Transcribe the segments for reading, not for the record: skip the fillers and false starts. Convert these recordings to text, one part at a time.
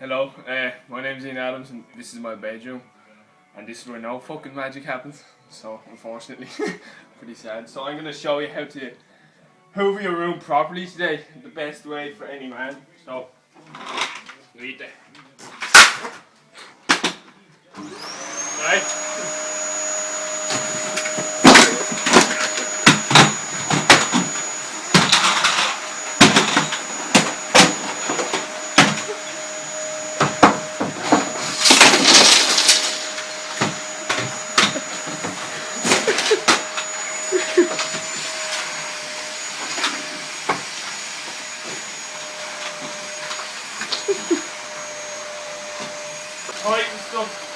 Hello, my name's Ian Adams and this is my bedroom, and this is where no fucking magic happens, so unfortunately pretty sad. So I'm going to show you how to hoover your room properly today, the best way for any man. So read there. Right. Tight and stuff.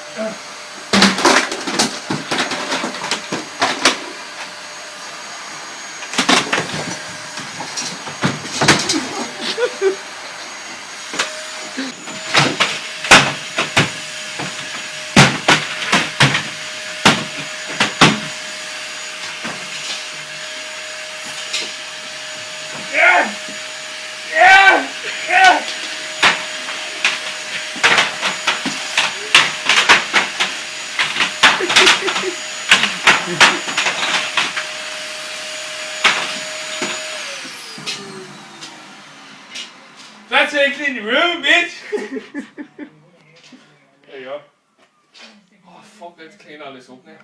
Yeah! Yeah! Yeah! That's how you clean the room, bitch! There you go. Oh fuck, let's clean all this up now.